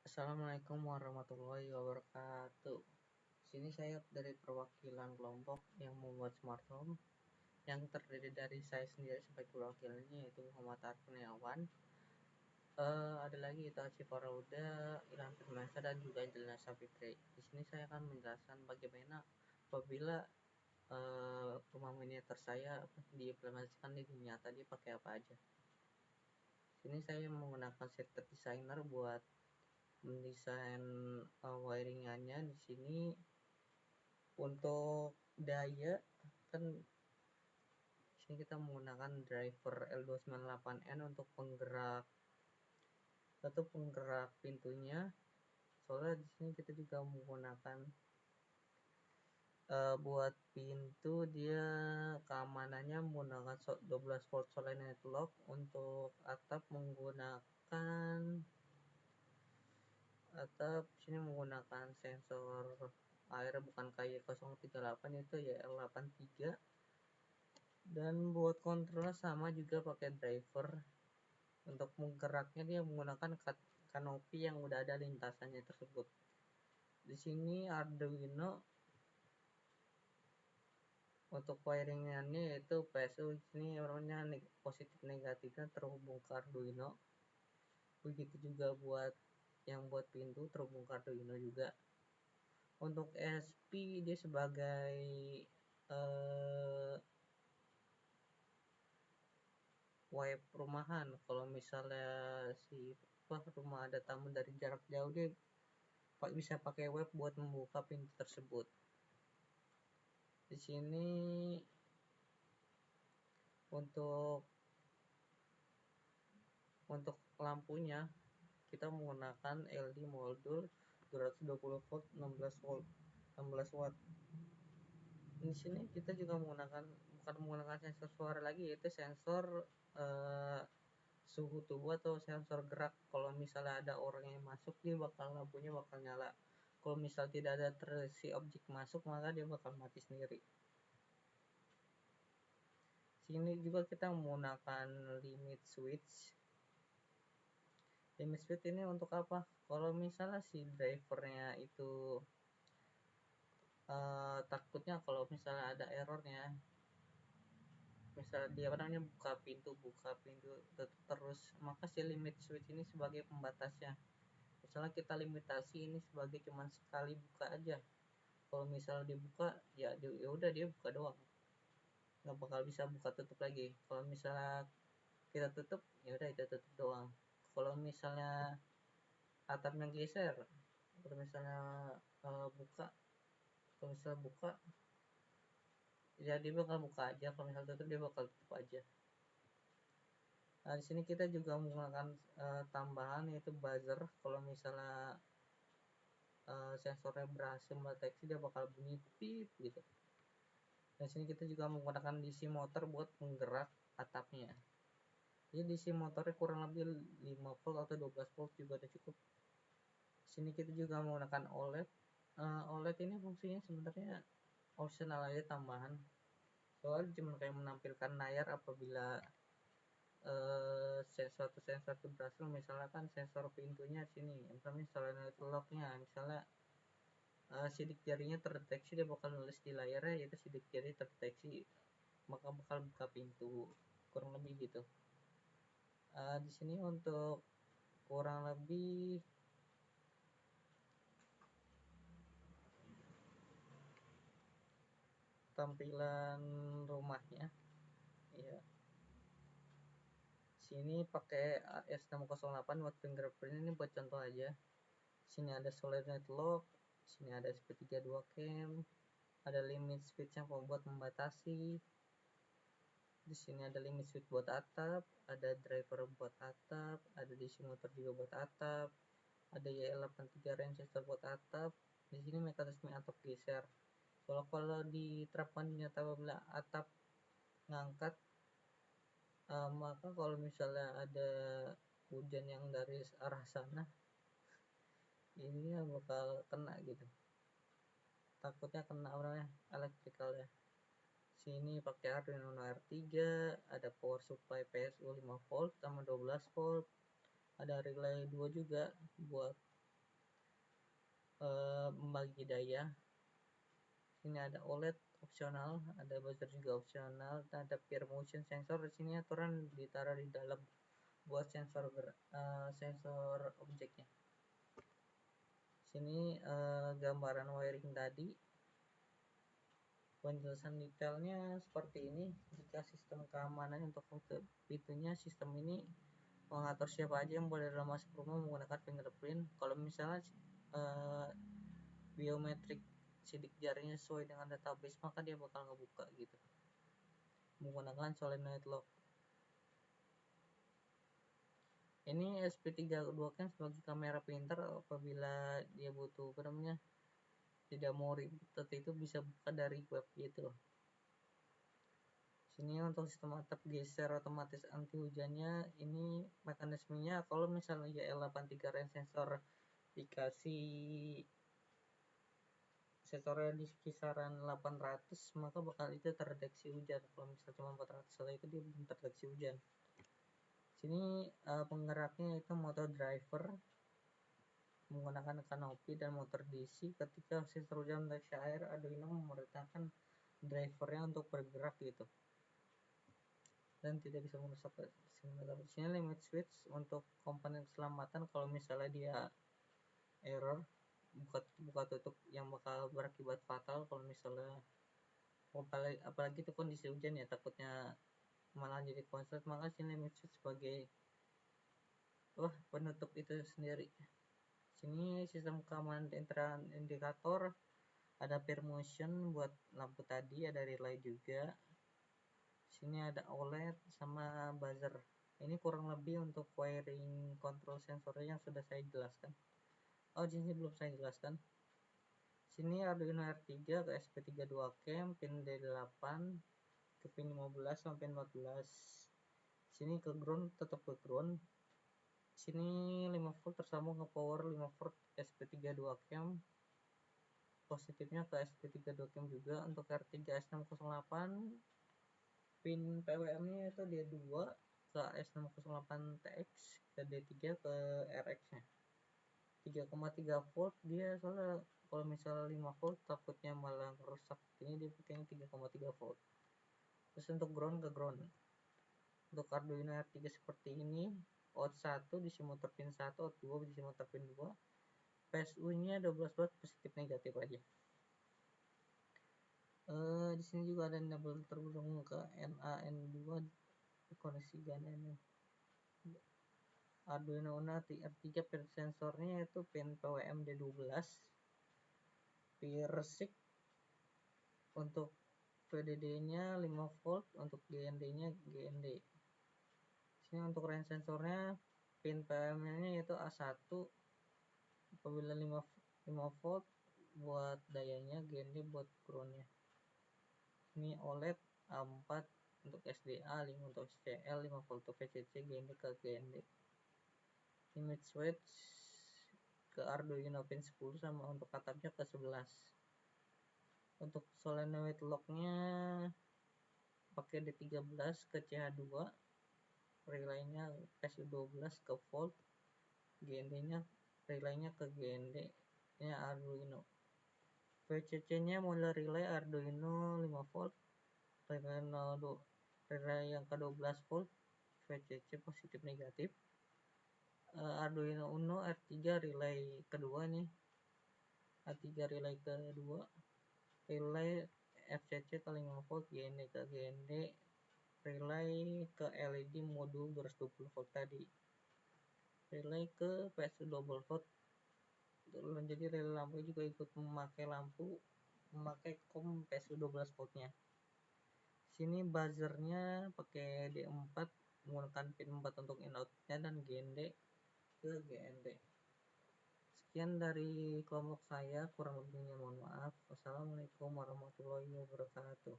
Assalamualaikum warahmatullahi wabarakatuh. Sini saya dari perwakilan kelompok yang membuat smart home yang terdiri dari saya sendiri sebagai perwakilannya yaitu Muhammad Arfuniawan. Ada lagi Itachi Farauda, Ilham Firmansyah dan juga Angelina Savitri. Di sini saya akan menjelaskan bagaimana apabila rumah miniatur saya diimplementasikan di dunia nyata dia pakai apa aja. Sini saya menggunakan set designer buat mendesain wiringannya. Di sini untuk daya kan di sini kita menggunakan driver L298N untuk penggerak pintunya. Soalnya di sini kita juga menggunakan buat pintu dia keamanannya menggunakan 12 volt solenoid lock. Untuk atap sini menggunakan sensor air bukan KY038 itu ya L83. Dan buat kontrol sama juga pakai driver. Untuk menggeraknya dia menggunakan kanopi yang udah ada lintasannya tersebut. Di sini Arduino untuk wiringannya yaitu PSU. Di sini warnanya positif negatifnya terhubung ke Arduino. Begitu juga buat pintu terhubung ke Arduino juga. Untuk SP dia sebagai wipe rumahan. Kalau misalnya rumah ada tamu dari jarak jauh dia bisa pakai wipe buat membuka pintu tersebut. Di sini untuk lampunya kita menggunakan LED modul 220 volt 16 watt. Di sini kita juga bukan menggunakan sensor suara lagi, yaitu sensor suhu tubuh atau sensor gerak. Kalau misalnya ada orang yang masuk lampunya bakal nyala. Kalau misal tidak ada terisi objek masuk maka dia bakal mati sendiri. Sini juga kita menggunakan limit switch. Limit switch ini untuk apa? Kalau misalnya si drivernya itu takutnya kalau misalnya ada errornya, misalnya dia buka pintu terus, maka si limit switch ini sebagai pembatasnya. Misalnya kita limitasi ini sebagai cuman sekali buka aja. Kalau misalnya dibuka ya udah dia buka doang, nggak bakal bisa buka tutup lagi. Kalau misalnya kita tutup ya udah itu tutup doang. Kalau misalnya atapnya geser, kalau misalnya buka ya dia bakal buka aja, kalau misalnya tutup dia bakal tutup aja. Nah, di sini kita juga menggunakan tambahan yaitu buzzer. Kalau misalnya sensornya berhasil mendeteksi dia bakal bunyi pip gitu. Dan sini kita juga menggunakan DC motor buat penggerak atapnya. Jadi DC motornya kurang lebih 5 volt atau 12 volt juga udah cukup. Sini kita juga menggunakan OLED. OLED ini fungsinya sebenarnya optional aja, tambahan. Soalnya cuma kayak menampilkan layar apabila sensor itu berhasil. Misalnya kan sensor pintunya sini, misalnya solenoid locknya, misalnya sidik jarinya terdeteksi, dia bakal nulis di layarnya yaitu sidik jari terdeteksi, maka bakal buka pintu, kurang lebih gitu. Di sini untuk kurang lebih tampilan rumahnya ya. Sini pakai AS608 buat fingerprint, ini buat contoh aja. Sini ada solenoid lock, sini ada SP32 cam, ada limit switch yang buat membatasi. Di sini ada limit switch buat atap, ada driver buat atap, ada DC motor juga buat atap, ada YL83 range sensor buat atap. Di sini mekanisme atap geser. Kalau diterapkan di nyata apabila atap ngangkat, maka kalau misalnya ada hujan yang dari arah sana, ini bakal kena gitu. Takutnya kena elektrikal ya. Sini pakai Arduino R3, ada power supply PSU 5 volt sama 12 volt, ada relay 2 juga buat membagi daya. Sini ada OLED opsional, ada buzzer juga opsional, ada peer motion sensor. Di sini aturan ditaruh di dalam buat sensor sensor objeknya. Sini gambaran wiring tadi. Penjelasan detailnya seperti ini. Jika sistem keamanan untuk pintunya, sistem ini mengatur siapa aja yang boleh dalam masuk rumah menggunakan fingerprint. Kalau misalnya biometrik sidik jarinya sesuai dengan database, maka dia bakal ngebuka gitu menggunakan solenoid lock. Ini SP32 cam sebagai kamera pintar apabila dia butuh tidak mau ribet itu bisa buka dari web gitu. Sini untuk sistem atap geser otomatis anti hujannya, ini mekanismenya kalau misalnya L83 range sensor dikasih sensornya di kisaran 800, maka bakal itu terdeteksi hujan. Kalau misalnya cuma 400 setelah itu dia belum terdeteksi hujan. Sini penggeraknya itu motor driver menggunakan kanopi dan motor DC. Ketika sensor hujan mendeteksi air, Arduino memerintahkan drivernya untuk bergerak gitu dan tidak bisa merusak simulator. Di sini limit switch untuk komponen keselamatan kalau misalnya dia error buka tutup yang bakal berakibat fatal kalau misalnya apalagi itu kondisi hujan ya, takutnya malah jadi konslet. Maka sini limit switch sebagai penutup itu sendiri. Sini sistem keamanan indikator, ada peer motion buat lampu tadi, ada relay juga. Sini ada OLED sama buzzer. Ini kurang lebih untuk wiring control sensornya yang sudah saya jelaskan. Oh, di sini belum saya jelaskan. Sini Arduino R3 ke SP32 cam, pin D8 ke pin 15 sampai pin 14. Sini ke ground, tetap ke ground. Sini 5 volt tersambung ke power 5 volt SP32 cam. Positifnya ke SP32 cam juga. Untuk R3 S608 pin PWM nya itu D2 ke S608TX, ke D3 ke RX nya 3,3 volt. Dia soalnya kalau misalnya 5 volt takutnya malah rusak, ini dia pakainya 3,3 volt. Terus untuk ground ke ground, untuk Arduino R3 seperti ini, out 1 diisi motor pin 1, out 2 diisi motor pin 2. PSU nya 12 volt positif negatif aja. Di sini juga ada enable terhubung ke NAN2 koneksi GAN. Arduino Uno R3 pin sensornya itu pin PWM D12, peer SIG untuk VDD nya 5 volt, untuk GND nya GND. Sini untuk range sensornya pin PWM nya yaitu A1 apabila 5 volt buat dayanya, GND buat groundnya. Ini OLED A4 untuk SDA, 5 untuk SCL, 5 volt untuk VCC, GND ke GND. Image switch ke Arduino pin 10 sama untuk atapnya ke 11. Untuk solenoid locknya pakai D13 ke CH2, relaynya PSU12 ke volt, GND nya relaynya ke GND nya Arduino. VCC nya model relay Arduino 5 volt, relay yang ke 12 volt, VCC positif negatif. Arduino Uno R3 relay kedua nih, A3 relay kedua, relay FCC ke 5 volt, GND ke GND, relay ke LED modul 220 volt tadi, relay ke PSU double volt. Jadi relay lampu juga ikut memakai COM PSU 12 voltnya. Sini buzzernya pakai D4 menggunakan pin 4 untuk in outnya dan GND ke GND. Sekian dari kelompok saya, kurang lebihnya mohon maaf. Wassalamualaikum warahmatullahi wabarakatuh.